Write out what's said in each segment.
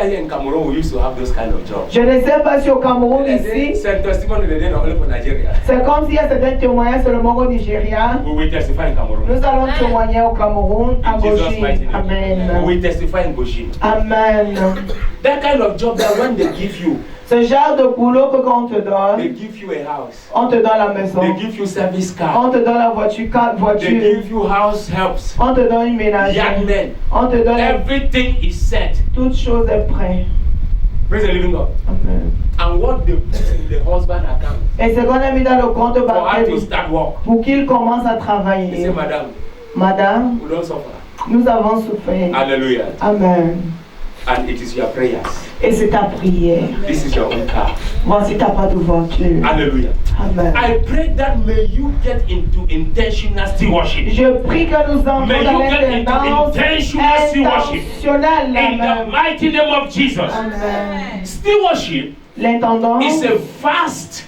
Here in Cameroon, we used to have those kind of jobs. Je ne sais pas si au Cameroun ici, C'est testimony only for Nigeria. c'est comme s'il y a certains témoignages seulement au Nigeria. We will testify in Cameroon. Nous allons témoigner au Cameroun, à In Jesus' Gauchy. mighty name. Amen. We will testify in Goshen. Amen. That kind of job that when they give you, Ce genre de boulot que quand on te they donne, give you a house. on te donne la maison, They give you service car. on te donne la voiture, carte They voiture, give you house helps. on te donne une ménagère, Young men. on te donne Everything is set. toute chose est prête. Praise the living God. Amen. And what they put in the husband account Et ce qu'on a mis dans le compte for her bancaire to start work. pour qu'il commence à They travailler. say, Madam, Madame, we don't suffer. nous avons souffert. Hallelujah. Amen. And it is your prayers. Et c'est ta prière. This is your own car. Voici ta part de voiture. Hallelujah. Amen. I pray that may you get into intentional stewardship. Je prie que nous entrons May dans you get into l'intendance intentional stewardship. intentionnelle. In the Amen. mighty name of Jesus. Amen. Stewardship L'intendance, is a vast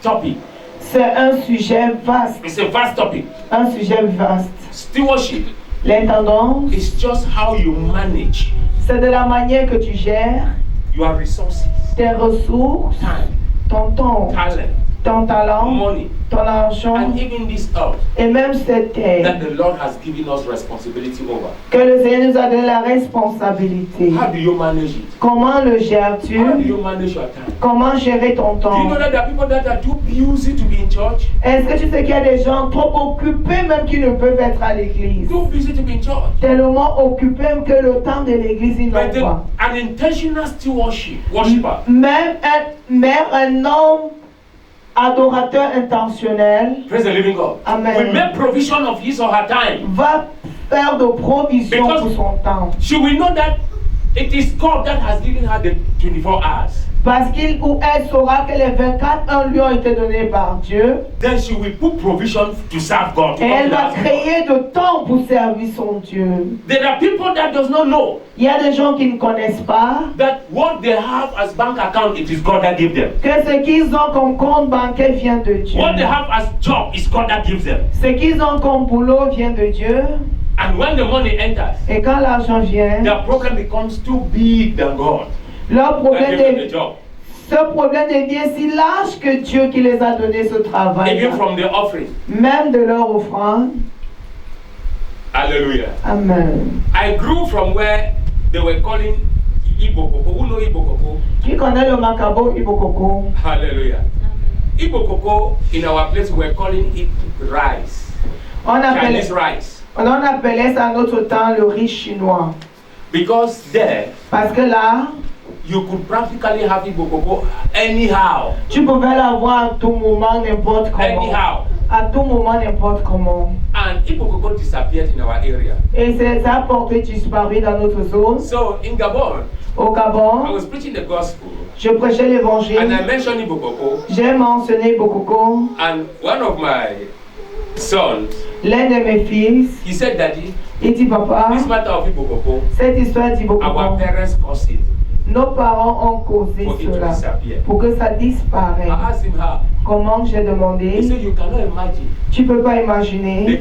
topic. c'est un sujet vaste. It's a vast topic. Un sujet vaste. Stewardship L'intendance, is just how you manage c'est de la manière que tu gères your resources, tes ressources, time, ton temps, talent, ton talent, money, ton argent and even this earth et même cette terre that the Lord has given us responsibility over. que le Seigneur nous a donné la responsabilité. How do you manage it? Comment le gères-tu? How do you manage your time? Comment gérer ton Do you temps? know that there are people that are too busy to be in church? Est-ce que tu sais qu'il y a des gens trop occupés même qui ne peuvent être à l'église? Too busy to be in church. Tellement occupés que le temps de l'église ils But n'ont pas. an intentional stewardship, worshiper, Même un homme adorateur intentionnel praise the living God, Amen. will make provision of his or her time. va faire de provisions Because- pour son temps. She will know that it is God that has given her the 24 hours. Parce qu'il ou elle saura que les 24 heures lui ont été données par Dieu. Then she will put provision to serve God. to Et come elle to va the house of créer de temps pour servir son Dieu. God. There are people that does not know Il y a des gens qui ne connaissent pas that what they have as bank account, it is God that gives them. que ce qu'ils ont comme compte bancaire vient de Dieu. What they have as job is God that gives them. Ce qu'ils ont comme boulot vient de Dieu. And when the money enters, Et quand l'argent vient, their problem becomes too big than God. leur That problème gave them the est job. ce problème devient si large que Dieu qui les a donné ce travail. Even from the offering. Même de leur offrande. Hallelujah. Amen. I grew from where they were calling Igbo Koko. Who know Igbo Koko? Qui connaît le macabo Ibokoko? Hallelujah. Igbo Koko, in our place, we were calling it rice. On appelait, Chinese rice. on appelait ça à notre temps le riz chinois. Because there, Parce que là, you could practically have Igbo Koko anyhow. tu pouvais l'avoir à tout moment, n'importe comment. Anyhow. À tout moment, n'importe comment. And Igbo Koko disappeared in our area. Et ça a porté disparu dans notre zone. So in Gabon, Au I Gabon, was preaching the gospel. je prêchais And I l'évangile. mentioned Igbo Koko. J'ai mentionné Bokoko. And one of my sons, L'un de mes fils, he said, Daddy, il dit papa, this matter of Igbo Koko, cette histoire our d'Ibokoko, parents caused it nos parents ont causé for it to cela disappear. pour que ça disparaisse. I asked him how. Comment j'ai He demandé? said, you cannot imagine Tu peux pas the imaginer.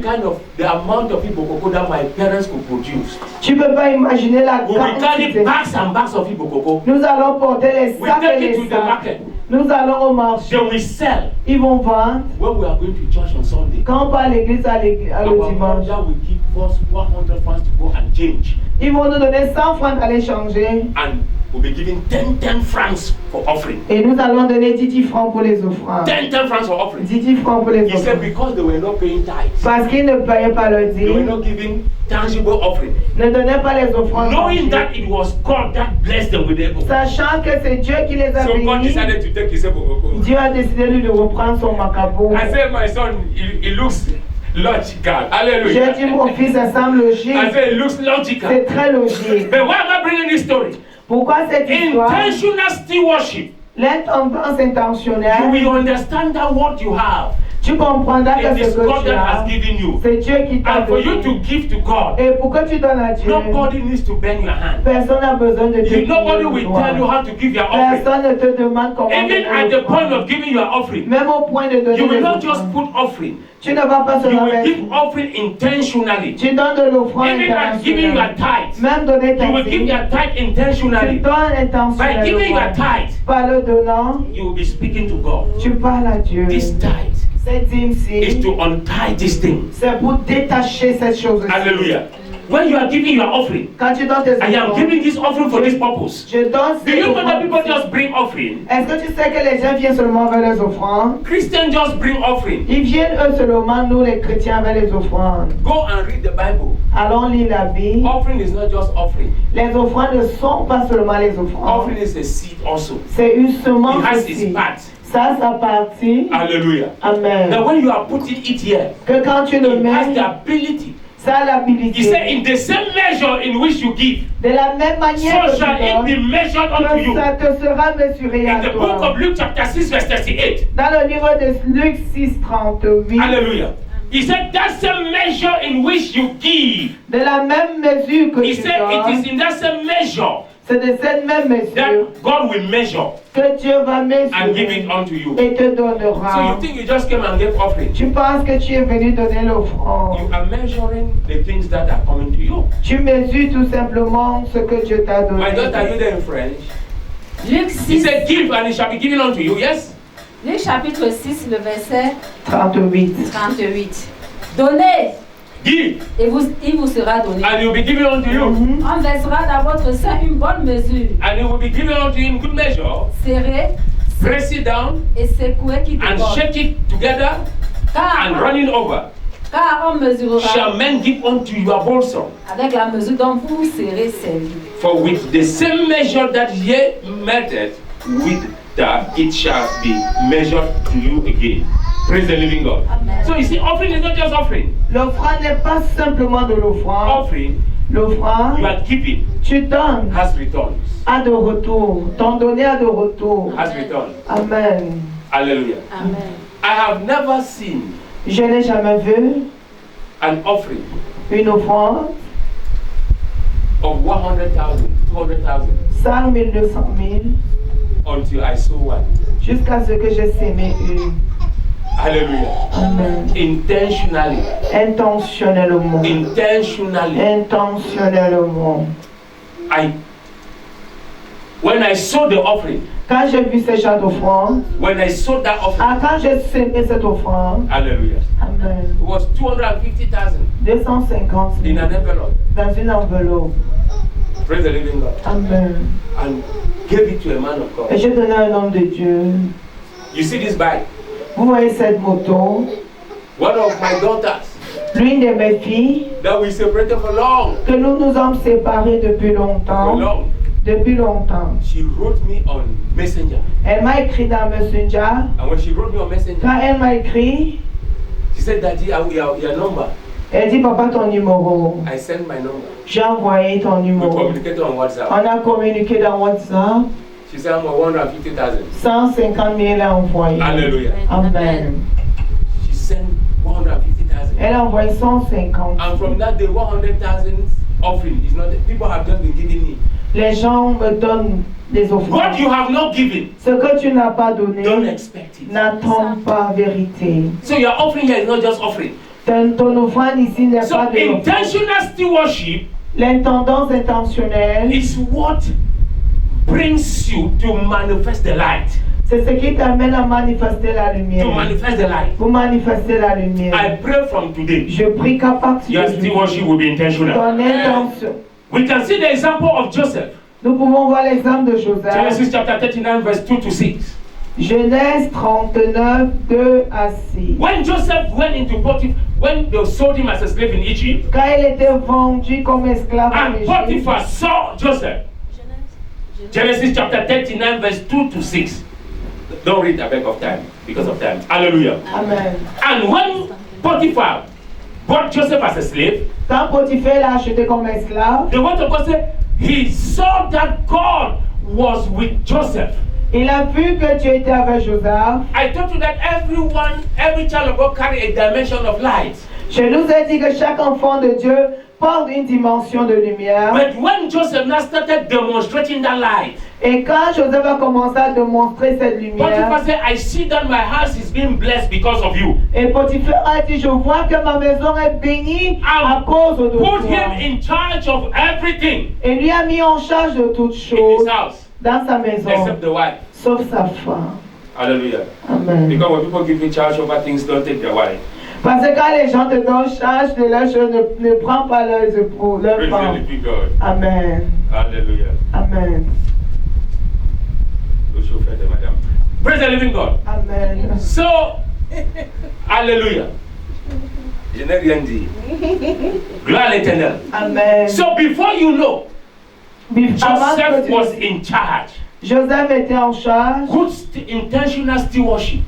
the amount of Igbo Koko that my parents could produce. Tu peux pas imaginer la We will carry quantité. bags and bags of Igbo Koko. Nous allons porter les We sacs et take it to les the sacs. market. Nous allons au marché. They will sell Ils vont vendre. when we are going to church on Sunday. Quand on va à l'église le Our dimanche, mother will give us 100 francs to go and change. ils vont nous donner 100 francs d'aller changer. And we'll be giving 10 francs for offering. Et nous allons donner 10 francs pour les offrandes. 10 francs for offering. 10 francs pour les He said offrandes. because they were not paying tithes. Parce qu'ils ne payaient pas le They were dîme, not giving tangible offering. ne donnaient pas les offrandes. Knowing that it was God that blessed them with them. Sachant que c'est Dieu qui les a So God bénis, decided to take his Koko. Dieu a décidé lui de reprendre son macabo. I said, my son, he looks logical. J'ai Hallelujah. dit mon fils, ça semble logique. I said, it looks logical. C'est très logique. But why am I bringing this story? Pourquoi cette histoire? Intentional stewardship. L'intendance You intentionnelle, will understand that what you have Tu comprendras que It is ce que God tu that as, has given you. c'est Dieu qui t'a And for you donné. to give to God, Et pour que tu donnes à Dieu, nobody needs to bend your hand. personne n'a besoin de te Nobody dire will tell you how to give your offering. Personne ne te demande comment Even donner at the point l'offrande. of giving your offering, Même au point de donner you will not l'offrande. just put offering. Tu ne vas pas You seulement will mettre. give offering intentionally. Tu donnes de l'offrande Even at giving your internationale. tithe, Même donner ta you will give dîme. your tithe Tu intentionally. donnes By giving your intentionnellement. tithe, Par le donnant, you will be speaking to God. tu parles à Dieu. This tithe Cette is dîme-ci, to untie this thing. c'est pour détacher cette chose-ci. Hallelujah. When you are giving your offering, Quand tu donnes tes I am offrandes, giving this offering for this purpose. je donne Do ces you know that people offrandes. just bring offering? Est-ce que tu sais que les gens viennent seulement avec les offrandes? Christians just bring offering. Ils viennent eux seulement, nous les chrétiens, avec les offrandes. Go and read the Bible. Allons lire la Bible. Offering is not just offering. Les offrandes ne sont pas seulement les offrandes. Offering is a seed also. C'est une semence It has its aussi. part. Ça, ça partit. Hallelujah. Amen. Now when you are putting it here, Que quand tu le it has mets, the ability. ça a He said, l'habilité. in the same measure in which you give, De la même manière que so shall it tu be donnes, measured unto que you. ça te sera mesuré In à the book toi. of Luke chapter 6 verse 38. Dans le livre de Luc 6:38, Hallelujah. He said, that same measure in which you give. de la même mesure que He tu said, it donnes, is in that same measure c'est de cette même mesure that God will measure que Dieu va and give mesurer it unto you. et te So you donnera. think you just came and gave offering? Tu penses que tu es venu donner l'offrande. You are measuring the things that are coming to you. Tu mesures tout simplement ce que Dieu t'a donné. My daughter, you there in French? Luc He 6, said, give and it shall be given unto you. Yes? Luc chapitre 6, le verset 38. 38. Donnez Give et il vous sera donné. and it will be given unto you. On versera dans votre sein une bonne mesure, And it will be given unto you in good measure. serrée Press it down et secouée qui and déborde. shake it together and running over. Car on mesurera Shall men give unto your bosom? avec la mesure dont vous serez servi. For with the same measure that ye measured, with that it shall be measured to you again. Praise the living God. Amen. So you see, offering is not just offering. L'offrande n'est pas simplement de l'offrande. Offering, L'offrande, you are giving, tu donnes has returns. à de retour. Ton donné à de retour. Has returns. Amen. Hallelujah. Amen. I have never seen Je n'ai jamais vu an offering une offrande of 100,000, 200,000 100 000, 200 000 until I saw one. jusqu'à ce que j'ai sémé une. Hallelujah. Amen. Intentionally. Intentionnellement. Intentionally. Intentionnellement. When I saw the offering, Quand j'ai vu ce genre d'offrande, when I saw that offering, quand j'ai sémé cette offrande, hallelujah, Amen. it was 250,000 250 in 000 an envelope. dans une enveloppe. Praise the living God. Amen. And gave it to a man of Et God. j'ai donné à un homme de Dieu. You see this bike? Vous voyez cette moto, One of my daughters l'une de mes filles, that we separated for long. que nous nous sommes séparés depuis For longtemps. long. Depuis longtemps. She wrote me on Messenger. Elle m'a écrit dans Messenger. And when she wrote me on Messenger, Quand elle m'a écrit, she said, Daddy, your number. elle dit, papa, ton numéro. I sent my number. J'ai envoyé ton We numéro. communicated on WhatsApp. On a communiqué dans WhatsApp. She said, I'm 150,000. 150 000 a envoyé. Hallelujah. Amen. She sent 150,000. Elle a envoyé 150. And from that day, 100,000 offering is not. People have just been giving me. Les gens me donnent des What offrandes. you have not given, Ce que tu n'as pas donné, don't expect it. n'attends pas vérité. So your offering here is not just offering. Ton offrande ici n'est So pas de l'offrande. intentional stewardship L'intendance intentionnelle, is what brings you to manifest the light. c'est ce qui t'amène à manifester la lumière. To manifest the light. Pour manifester la lumière. I pray from today, Je prie qu'à partir your de stewardship will be intentional. ton intention. We can see the example of Joseph. Nous pouvons voir l'exemple de Joseph. Genesis chapter 39, verse 2 to 6. Genèse 39, 2 à 6. When Joseph went into Potiphar, when they sold him as a slave in Egypt, Quand il était vendu comme esclave en and Égypte, Potiphar saw Joseph. Genesis chapter 39, verse 2 to 6. Don't read a bit of time because of time. Hallelujah. Amen. And when Potiphar bought Joseph as a slave, Quand Potiphar l'a acheté comme esclave, the word of God said he saw that God was with Joseph. Il a vu que tu étais avec Joseph. I told you that every child of God carry a dimension of light. Je nous ai dit que chaque enfant de Dieu porte une dimension de lumière. But when Joseph now started demonstrating that light, Et quand Joseph a commencé à démontrer cette Potiphar lumière, said, I see that my house is being blessed because of you. et Potiphar a dit, je vois que ma maison est bénie à cause de toi. Put him in charge of everything Et lui a mis en charge de toutes in choses his house, dans sa maison, except the wife. sauf sa femme. Hallelujah. Amen. Because when people give you charge over things, don't take their wife. Parce que quand les gens te donnent charge de leurs choses, ne prends pas leurs épouses, leurs Praise the femmes. living God. Amen. Hallelujah. Amen. Le chauffeur de madame. Praise the living God. Amen. So, hallelujah. Je n'ai rien dit. Gloire à l'Éternel. Amen. So before you know, Avant que Joseph tu- was in charge. Joseph était en charge. Good intentional stewardship.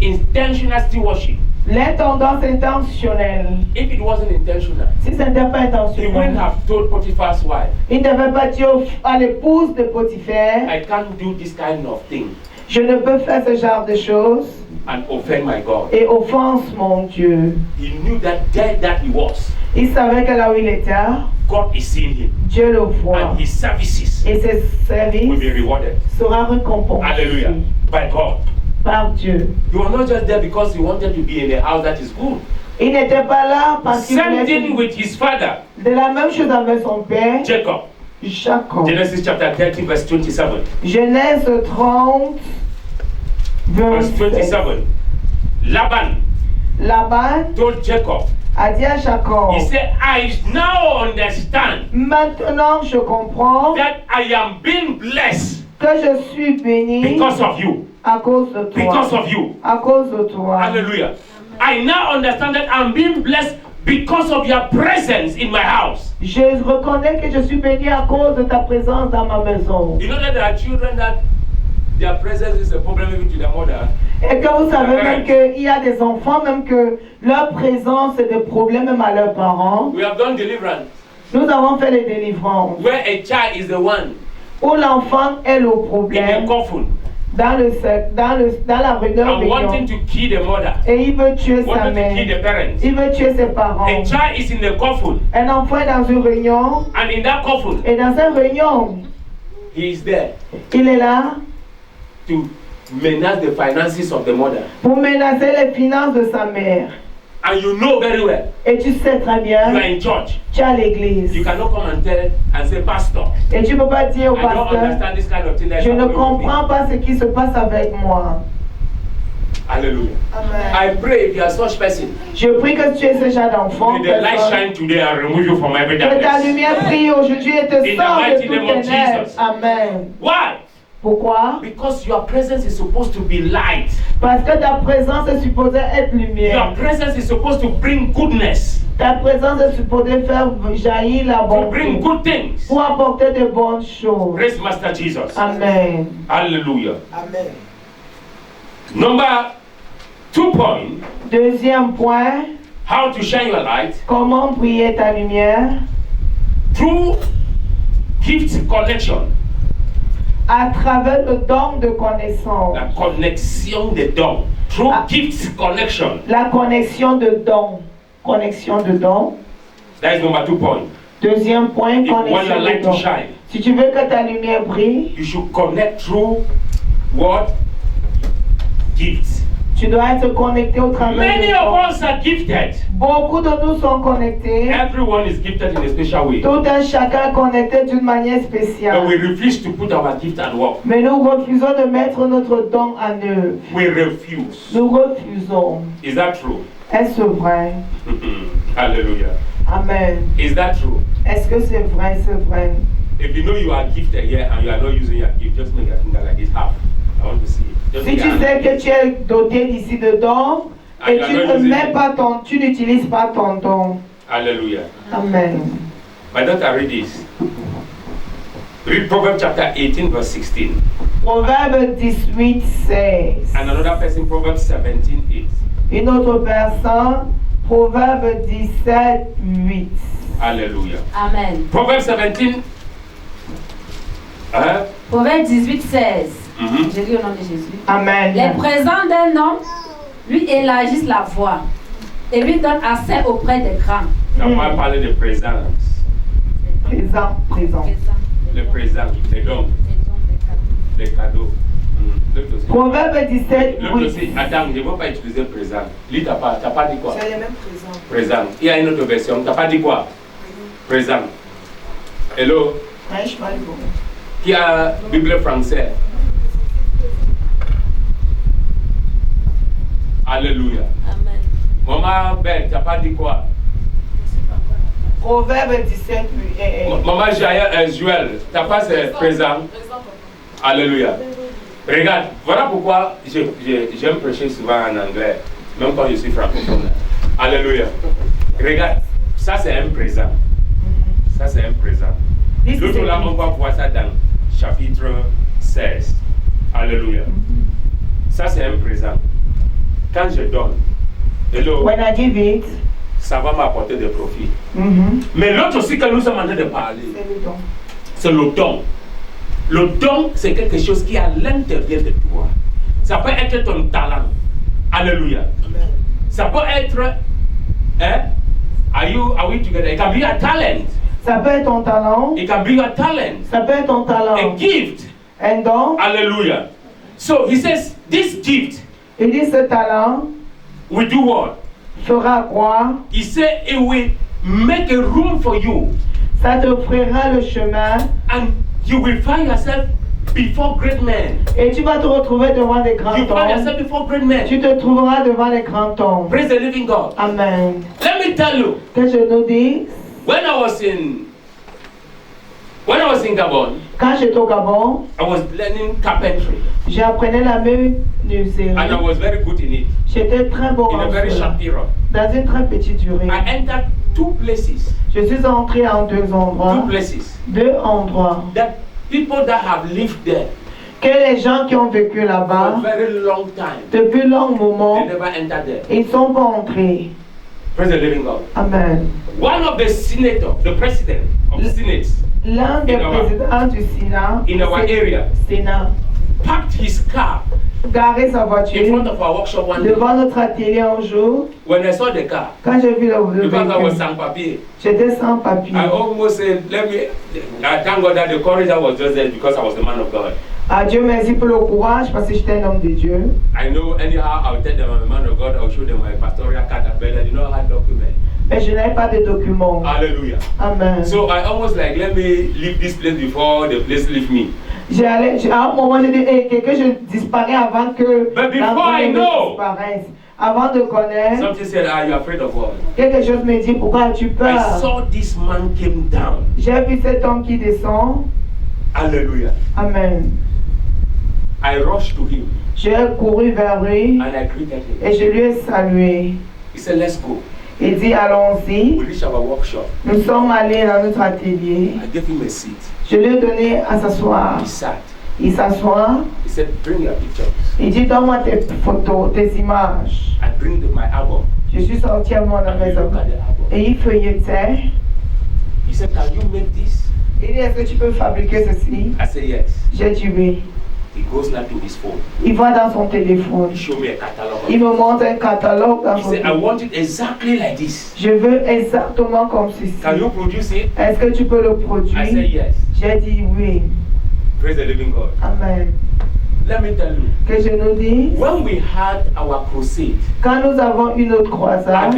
Intentional stewardship. L'intendance intentionnelle. If it wasn't intentional, Si ce n'était pas he wouldn't intentionnel, have told Potiphar's wife, il ne devait pas dire à l'épouse de Potiphar, I can't do this kind of thing je ne peux faire ce genre de choses and offend my God. et offense mon Dieu. He knew that there that he was, Il savait que là où il était, God is seeing him, Dieu le voit. and his services Et ses will services be rewarded. sera récompensé Hallelujah. By God. par Dieu. You are not just there because you wanted to be in a house that is good. Il n'était pas là parce qu'il Same voulait thing with his father, de la même chose avec son père, Jacob. Jacob. Genesis chapter 30, verse 27. Genèse 30, Verse verset 27. Laban Laban told Jacob, a dit à Jacob, he said, I now understand maintenant je comprends that I am being blessed que je suis béni because of you. à cause de Because toi. of you. À cause de toi. Hallelujah. I now understand that I'm being blessed because of your presence in my house. Je reconnais que je suis béni à cause de ta présence dans ma maison. You know that there are children that their presence is a problem even to their mother. Et que vous savez même qu'il y a des enfants, même que leur présence est des problèmes même à leurs parents. We have done deliverance Nous avons fait les délivrances where a child is the one où l'enfant est le in a problème coffin dans la and wanting réunion. to kill the mother, Et il veut tuer sa wanting to kill mère. the parents. Il veut tuer ses parents. A child is in the coffin, Un enfant est dans une réunion. and in that coffin, Et dans cette réunion, he is there il est là to menace the finances of the mother. pour menacer les finances de sa mère. And you know very well, Et tu sais très you are bien, in church. tu es à l'église. You cannot come and tell and say, Pastor, Et tu ne peux pas dire au I don't pasteur, understand this kind of thing that je is ne happening with me. comprends pas ce qui se passe avec moi. Hallelujah. Amen. I pray if you are such person, Je prie que tu es ce genre d'enfant. may the light personne. shine today and remove you from every Que ta darkness. lumière brille aujourd'hui et te In the sorte mighty de name toutes of ténèbres. Jesus. Amen. Why? Pourquoi? Because your presence is supposed to be light. Parce que ta présence est supposée être Your lumière. presence is supposed to bring goodness, Ta présence est supposée faire jaillir la to bring bonté. good things. Pour apporter de bonnes choses. Praise Master Jesus. Amen. Hallelujah. Amen. Number 2 point, Deuxième point, how to shine your light comment briller ta lumière? through gift connection. À travers le don de connaissance. La connexion des dons. Through Ah. gift connection. La connexion de dons. Connexion de dons. That is number 2 point. Deuxième point, If you want your connexion de light to dons. shine, Si tu veux que ta lumière brille, you should connect through what? Gifts. tu dois être connecté au travers Many de of dons. us are gifted. Beaucoup de nous sont connectés. Everyone is gifted in a special way. Tout un chacun est connecté d'une manière But spéciale. we refuse to put our gift at work. Mais nous refusons de mettre notre don en œuvre. We refuse. Nous refusons. Is that true? Est-ce vrai? Hallelujah. Amen. Is that true? Est-ce que c'est vrai? C'est vrai. If you know you are gifted here and you are not using your gift, just make a finger like this half. I want to see it. Just Si make tu your sais hand que like tu es doté d'ici de dons Ah, et you are tu not ne using mets it. pas ton, tu n'utilises pas ton don. this. Hallelujah. Amen. My daughter, read this. Read Proverbs chapter 18, verse 16. Proverbe 18, 16. And another person, Proverbs 17, 8. Une autre personne, Proverbe 17, 8. Hallelujah. Amen. Proverbs 17. Proverbe 18, 16. Mhm. Je dis au nom de Jésus. Amen. Les présents d'un homme lui élargissent la voix et lui donnent accès auprès des grands. On va parler de présence. Présent. Le présent, les dons, les cadeaux. L'autre aussi. Proverbe 17, L'autre oui. aussi, attends, je ne veux pas utiliser présent. Lui, t'as pas dit quoi? C'est les mêmes présents. Présent. Il y a une autre version, t'as pas dit quoi? Présent. Hello? Ouais, je parle bon. Qui a Bible français? Alléluia. Amen. Maman Belle, t'as pas dit quoi? Proverbe 17, oui. Maman Joël, t'as pas ce présent? Alléluia. Regarde, voilà pourquoi j'aime prêcher souvent en anglais, même quand je suis francophone. Alléluia. Regarde, ça c'est un présent. Ça c'est un présent. L'autre là, on va voir ça dans chapitre 16. Alléluia. Ça c'est un présent. Quand je donne, hello, When I give it, ça va m'apporter des profits. mhm, Mais l'autre aussi que nous sommes en train de parler, c'est le don. c'est le don. Le don, c'est quelque chose qui est à l'intérieur de toi. Ça peut être ton talent. Alléluia. Ça peut être, hein? Are we together? It can be a talent. Ça peut être ton talent. It can be a talent. Ça peut être ton A talent. gift. Un don. Hallelujah. So he says, this gift Il dit ce talent will do what? fera quoi? He said it will make a room for you, Ça t'offrira le chemin and you will find yourself before great men. et tu vas te retrouver devant des grands You find temps. yourself before great men. Tu te trouveras devant les grands temps. Praise the living God. Amen. Let me tell you, Que je nous dise, when I was in Gabon, quand j'étais au Gabon, I was learning carpentry, j'apprenais la and I menuiserie. was very good in it. J'étais très bon In a en very cela. short period, Dans une très petite durée. I entered two places, Je suis entré en deux endroits. Deux endroits. that people that have lived there Que les gens qui ont vécu for a là-bas, very long time, depuis long moment, they never entered there. ils sont pas entrés. Praise the living God. Amen. One of the senators, the president of the Senate, L'un des In our- présidents du Sénat, in our area, Sénat, parked his car garé sa in voiture front of our workshop one day. devant notre atelier un jour. When I saw the car, Quand j'ai vu le because I was véhicule, sans papier, j'étais sans papier. I almost said, I thank God that the courage was just there because I was the man of God. Ah, Dieu merci pour le courage parce que j'étais un homme de Dieu. I know anyhow I'll tell them I'm a man of God, I'll show them my pastoral card, but I do not have document. Mais je n'avais pas de documents. Hallelujah. Amen. So I almost like, let me leave this place before the place leave me. À un moment, j'ai dit, hey, que je disparais avant que But before l'endroit I ne know. disparaisse. Avant de connaître, Something said, are you afraid of what? quelque chose me dit, pourquoi as-tu I peur? saw this man came down. J'ai vu cet homme qui descend. Hallelujah. Amen. I rushed to him J'ai couru vers lui and I greeted him. et je lui ai salué. He said, let's go. Il dit, allons-y. We reached our workshop. Nous sommes allés dans notre atelier. I gave him a seat. Je lui ai donné à s'asseoir. He sat. Il s'assoit. He said, bring your pictures. Il dit, donne-moi tes photos, tes images. I bring my album. Je suis sorti à mon And he maison. looked at the album. Et il feuilletait. He said, can you make this? Il dit, est-ce que tu peux fabriquer ceci? I said, yes. J'ai dit oui. He goes now to his phone. Il va dans son téléphone. He showed me a catalog. Il me montre un catalogue dans He son said, I téléphone. want it exactly like this. Je veux exactement comme ceci. Can you produce it? Est-ce que tu peux le I said, produire? yes. J'ai dit oui. Praise the living God. Amen. Let me tell you, Que je nous dise, when we had our crusade quand nous avons une autre croisade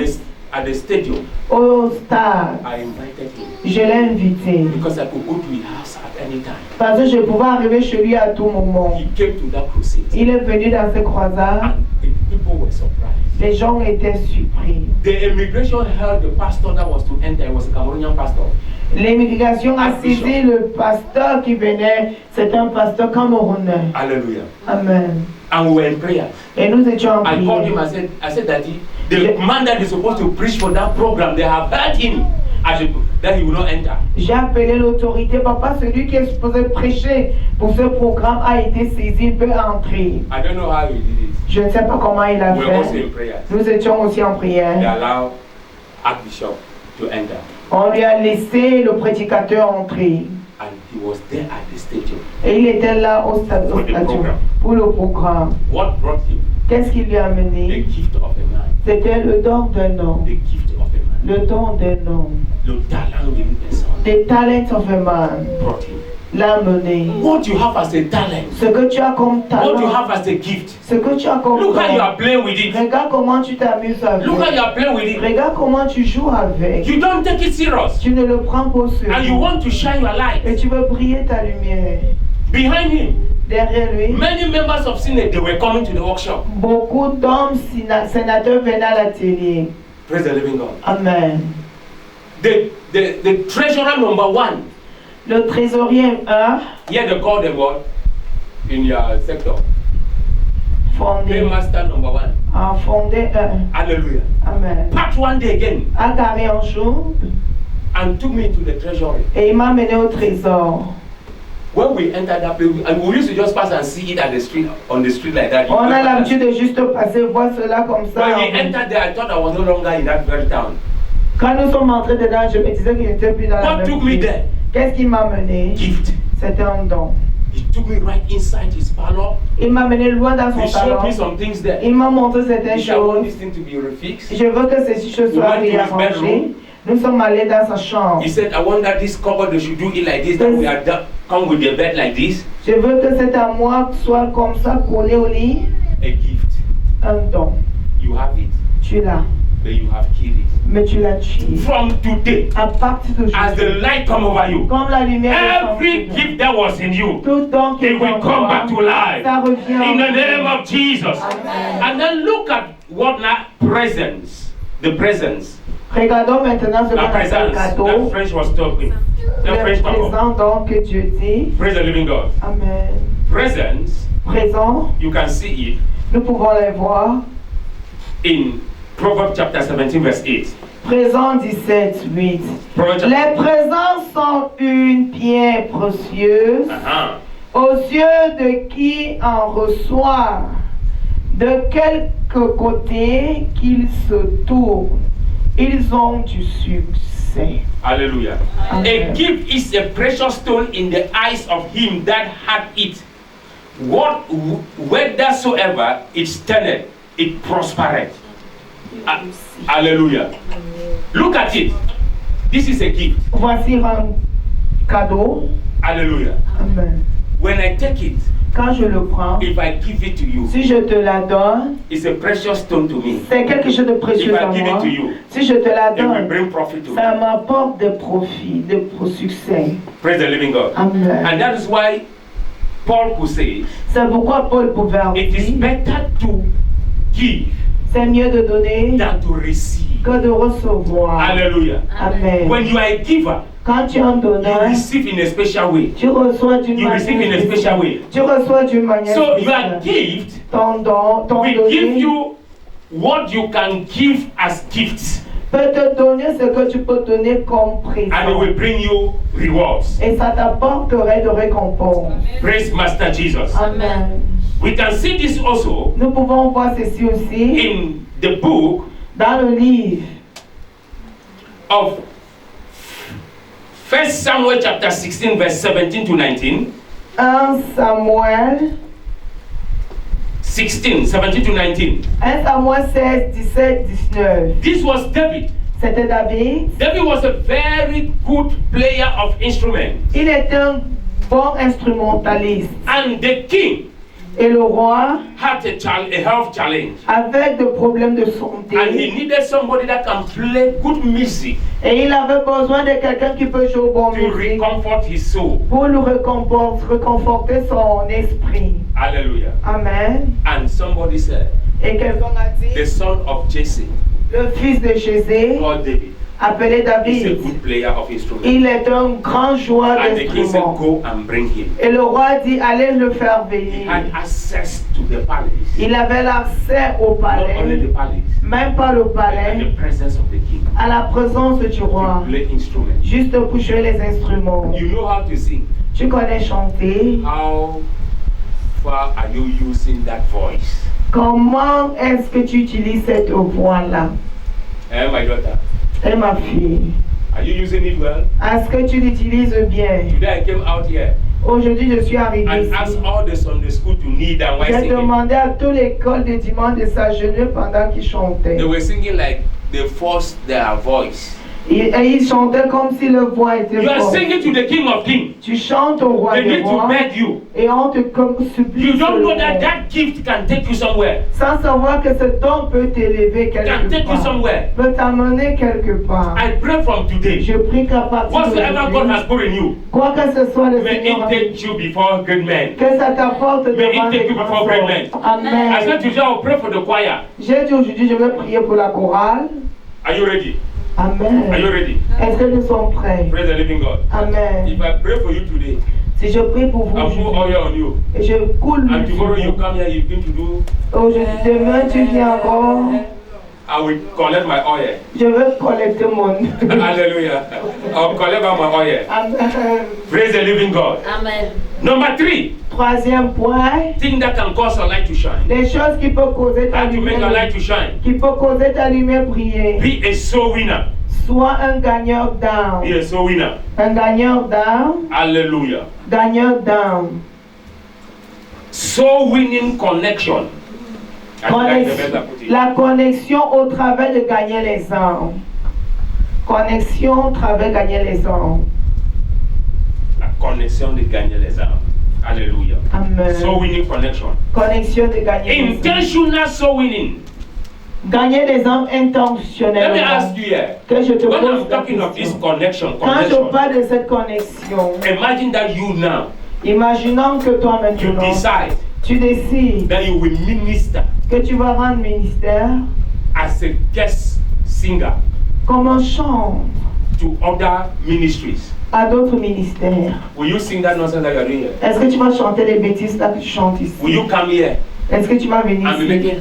at the stadium, au stade, I invited him je l'ai invité. because I could go to his house at any time. Parce que je pouvais arriver chez lui à tout moment. He came to that crusade Il est venu dans ces croisades. and the people were surprised. Les gens étaient surpris. The immigration held the pastor that was to enter. It was a Cameroonian pastor. L'immigration a Archbishop. saisi le pasteur qui venait. C'est un pasteur camerounais. Hallelujah. Amen. And we were in prayer. Et nous étions en I called him. prière. I said, Daddy, the man that is supposed to preach for that program, they have heard him. That he will not enter. J'ai appelé l'autorité. Papa, celui qui est supposé prêcher pour ce programme a été saisi. Il peut entrer. I don't know how he did it. Je ne sais pas comment il a We were also fait. in prayer. Nous étions aussi en They prière. allowed Archbishop to enter. On lui a laissé le prédicateur entrer. And he was there at the stadium. Et Et il était là au stade For the program. pour le programme. What brought him? Qu'est-ce qui lui a The amené? gift of a man. C'était le don d'un homme. The gift of a man. Le don d'un homme. Le talent d'une personne The talent of a man brought him. l'a mené. What you have as a talent, Ce que tu as comme what you talent, have as a gift. ce que tu as comme Look how you don. are playing with it. Regarde comment tu t'amuses Look how avec. you are playing with it. Regarde comment tu joues avec. You don't take it serious. Tu ne le prends pas au And you sérieux. want to shine your light. Et tu veux briller ta lumière. Behind him, Derrière lui, many members of Senate, they were coming to the workshop. beaucoup d'hommes sénateurs venaient à l'atelier. Praise the living God. Amen. The treasurer number one, Le trésorier 1 here they call them what? In your sector. fondé, Paymaster number one. a fondé un. Hallelujah. Amen. Packed one day again A garé un jour and took me to the treasury. et il m'a mené au trésor. When we entered that place, and we used to just pass and see it at the street, on the street like that. On a l'habitude de juste passer voir cela comme ça. When we entered there, I thought I was no longer in that very town. Quand nous sommes entrés dedans, je me disais qu'il n'était plus dans la What même took me ville. there? Qu'est-ce qui m'a mené? Gift. C'était un don. He took me right inside his parlor. Il m'a mené loin dans He son showed me salon. some things there. Il m'a montré certaines He said, I want choses. this thing to be refixed. Je veux que ces choses We soient went to his réarrangées. bedroom. Nous sommes allés dans sa chambre. He said, I want that this cupboard, they should do it like this, that we are come with the bed like this. Je veux que cet armoire soit comme ça, collé au lit. A gift. Un don. You have it, Tu l'as, but you have killed it. mais tu l'as tué. From today, À partir de as the aujourd'hui, light come over you, comme la lumière descend every sur gift that was in you, nous, tout don qui it est will en come toi, back to life. ça revient In the en name toi. of Jesus. Amen. And then look at what now presence. The presence. Regardons maintenant ce qu'on La appelle présence. cadeau. The French was talking. The Le French talk. présent donc que Dieu dit. Praise the living God. Amen. Presence, Présent, you can see it nous pouvons les voir. in Proverbs chapter 17, verse 8. Présent 17, 8. Proverbs chapter Les présents sont une pierre précieuse aux yeux de qui en reçoit, de quelque côté qu'ils se tournent. Ils ont du succès. Hallelujah. Amen. A gift is a precious stone in the eyes of him that had it. Whithersoever it standeth, it prospereth. Hallelujah. Look at it. This is a gift. Voici un cadeau. Hallelujah. Amen. When I take it, Quand je le prends, if I give it to you, si je te la donne, it's a precious stone to me. c'est quelque chose de précieux If I à give moi. it to you, Si je te la it will donne, bring profit to ça me. m'apporte des profits, des succès. Praise the living God. Amen. And that is why Paul could say, C'est pourquoi Paul pouvait it is dire, better to give c'est mieux de donner than to receive. que de recevoir. Hallelujah. Amen. When you are a giver, Quand tu es un you donneur, receive in a special way. tu reçois d'une You receive in a manière special way. Tu reçois d'une manière So spéciale. your gift Ton don, ton will give donné you what you can give as gifts, peut te donner ce que tu peux donner comme and it présent. will bring you rewards. Et ça t'apporterait de récompenses. Praise Master Jesus. Amen. We can see this also Nous pouvons voir ceci aussi in the book dans le livre of 1 Samuel chapter 16 verse 17 to 19. 1 Samuel 16, 17 to 19. 1 Samuel 16, 17, 19. This was David. C'était David. David was a very good player of instruments. Il était un bon instrumentaliste. And the king Et le roi, had a health challenge. avec des problèmes de And he santé, needed somebody that can play good music et il avait besoin de quelqu'un qui peut jouer bon to musique recomfort his soul. pour lui réconforter son esprit. Hallelujah. Amen. And somebody said, Et quelqu'un a the dit, son of Jesse, le fils de Jésé, called David, appelé is a David, good player of instruments. il est un grand joueur And the king said, d'instruments. go and bring him. Et le roi dit, allez le faire He venir. had access to the palace. Il avait l'accès au Not only palais, the palace, même pas le but palais, the presence of the king. à la présence du To roi, play instruments. juste pour jouer les instruments. You know how to sing. Tu connais chanter. How far are you using that voice? Comment est-ce que tu utilises cette voix-là? Eh, my daughter, Et ma fille, are you using it well? est-ce que tu l'utilises bien? Today I came out here Aujourd'hui, je suis arrivé and ici. asked all the Sunday school to kneel down while J'ai singing. demandé à toute l'école de dimanche de s'agenouiller pendant qu'ils chantaient. They were singing like they forced their voice. Et ils chantaient comme si leur voix était You are forte. singing to the King of Kings. Tu chantes au roi They des need to rois beg you. et on te supplie You don't know seulement. that that gift can take you somewhere. Sans savoir que ce don peut t'élever Can quelque take you part, somewhere. peut t'amener quelque part. I pray from today. Je prie qu'à partir Whatsoever God d'aujourd'hui, has put in you, quoi que ce soit le may Seigneur, it take you before great men. que ça t'apporte May it devant take les you grands before great men. hommes. I Amen. said today I'll pray for the choir. J'ai dit aujourd'hui, je vais prier pour la chorale. Are you ready? Amen. Are you ready? Est-ce que nous sommes prêts? Praise the living God. Amen. If I pray for you today, Si je prie pour vous I'll put aujourd'hui, oil on you. et je coule And l'huile sur tomorrow you vous. come here, you begin to do. Aujourd'hui, demain, tu viens encore. I will collect my oil. Je vais collecter mon. Hallelujah. I'll collect all my oil. Amen. Praise the living God. Amen. Number 3, Troisième point, thing that can cause your light to shine. les choses qui peuvent causer ta How to make your lumière, light to shine. qui peuvent causer ta lumière briller. Be a soul winner. Sois un gagneur d'âme. Be a soul winner. Un gagneur d'âme. Hallelujah. Gagneur d'âme. Soul winning connection. I think that's the best I put it. La connexion au travers de gagner les âmes. Connexion au travers de gagner les âmes. La connexion de gagner les âmes. Hallelujah. Amen. Soul winning connection. Connexion de gagner les âmes. Intentional soul winning. Gagner les âmes Let me intentionnellement. ask you here. Que je te When pose I'm la talking of this question. connection, Quand je parle de cette connexion, imagine that you now, imaginons que toi you maintenant, decide tu décides that you will minister que tu vas rendre ministère as a guest singer comme un chant to other ministries. à d'autres ministères. Will you sing that nonsense that you are doing here? Est-ce que tu vas chanter les bêtises là que tu chantes ici? Will you come here Est-ce que tu vas venir and be ici? making?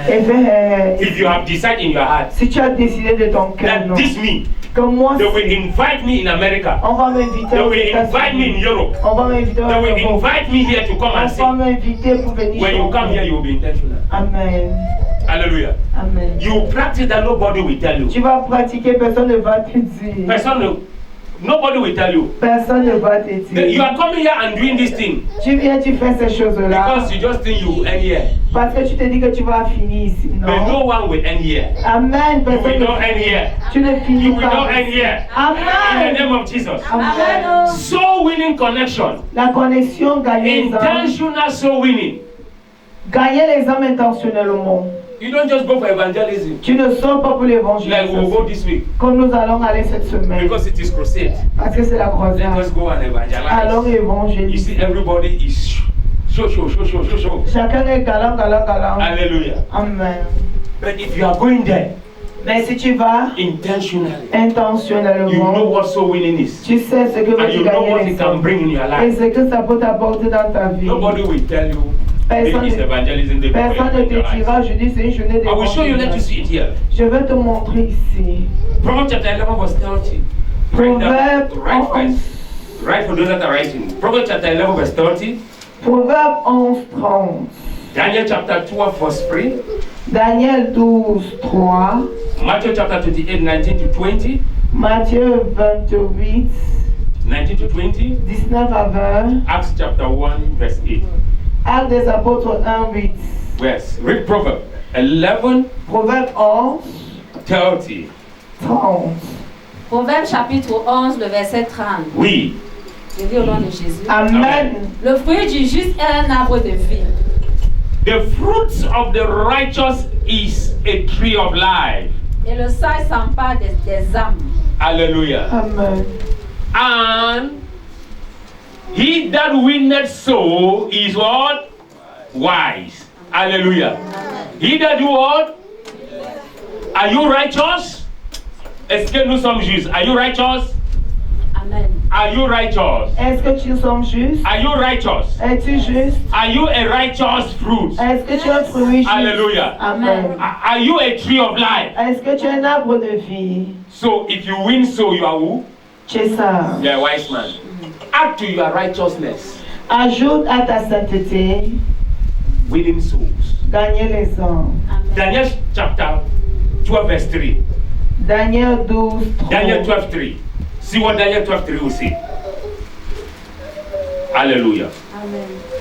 Et faire, If you have decided in your heart si tu as décidé de ton cœur, that non, this me, que moi, they will c'est- invite me in America, on va m'inviter they aux will invite me in États-Unis, Europe, on va m'inviter they au will Europe, invite me here to come on and va sing. m'inviter pour venir When you come here, chanter. you will be intentional. Amen. Hallelujah. Amen. You practice that nobody will tell you. Tu vas pratiquer, personne ne va te dire. Nobody will tell you. Personne ne va te You dire. are coming here and doing this thing Tu viens, tu fais ces choses-là because you just think you will end here. parce que tu te dis que tu vas finir ici. But Non. no one will end here. Amen. You will Personne not end ne here. Tu ne You finis will not pas. end here. In the Amen. name of Jesus. Amen. Soul winning connection. La connexion, gagner les âmes. Intentional soul winning. Gagner les âmes intentionnellement. You don't just go for evangelism Tu ne sors pas pour l'évangile. like we will go this week Comme nous allons aller cette semaine. because it is crusade. Parce que c'est la Let croisade. us go and Alors evangelize. You évangélise. see, everybody is show. Chacun est galant. Hallelujah. Amen. But if you are going there Mais si tu vas intentionally, you intentionnellement, know what soul winning is. tu sais ce que And veut you know gagner what les it can âmes. bring in your Et life. ce que ça peut t'apporter dans ta vie. Nobody will tell you Personne this ne- evangelism day before Personne ne you te evangelize. dira, je dis c'est une journée I will show you, let you d'évangile. see it here. Je vais te montrer ici. Proverbs chapter 11 verse 30. Write Proverbe down, write 11. first. Write for those that are writing. Proverbs chapter 11 verse 30. Proverbe 11:30. Daniel chapter 12 verse 3. Daniel 12:3. Matthew chapter 28, 19 to 20. Matthieu 28, 19 to 20. 19 à 20. Acts chapter 1 verse 8. Actes des apôtres 1:8. Yes. Read Proverbs 11, Proverbe 11, 30. 30. Proverbe chapitre 11, le verset 30. Oui. Je lis au nom de Jésus. Amen. Le fruit du juste est un arbre de vie. The fruits of the righteous is a tree of life. Et le sage s'empare des âmes. Hallelujah. Amen. And he that winneth soul is what? Wise. Hallelujah. He that do what? Are you righteous? Est-ce que nous sommes justes? Are you righteous? Amen. Are you righteous? Est-ce que tu sommes juste? Are you righteous? Es-tu juste? Are you a righteous fruit? Est-ce que tu es un fruit juste? Hallelujah. Amen. Are you a tree of life? Est-ce que tu es un arbre de vie? So if you win soul, you are who? Tu es ça. You are a wise man. Add to your righteousness, Ajoute à ta sainteté, winning souls. gagner les âmes. Amen. Daniel chapter 12 verse 3. Daniel 12, 3. Daniel 12 3. See what Daniel 12 3 will say. Alléluia. Amen.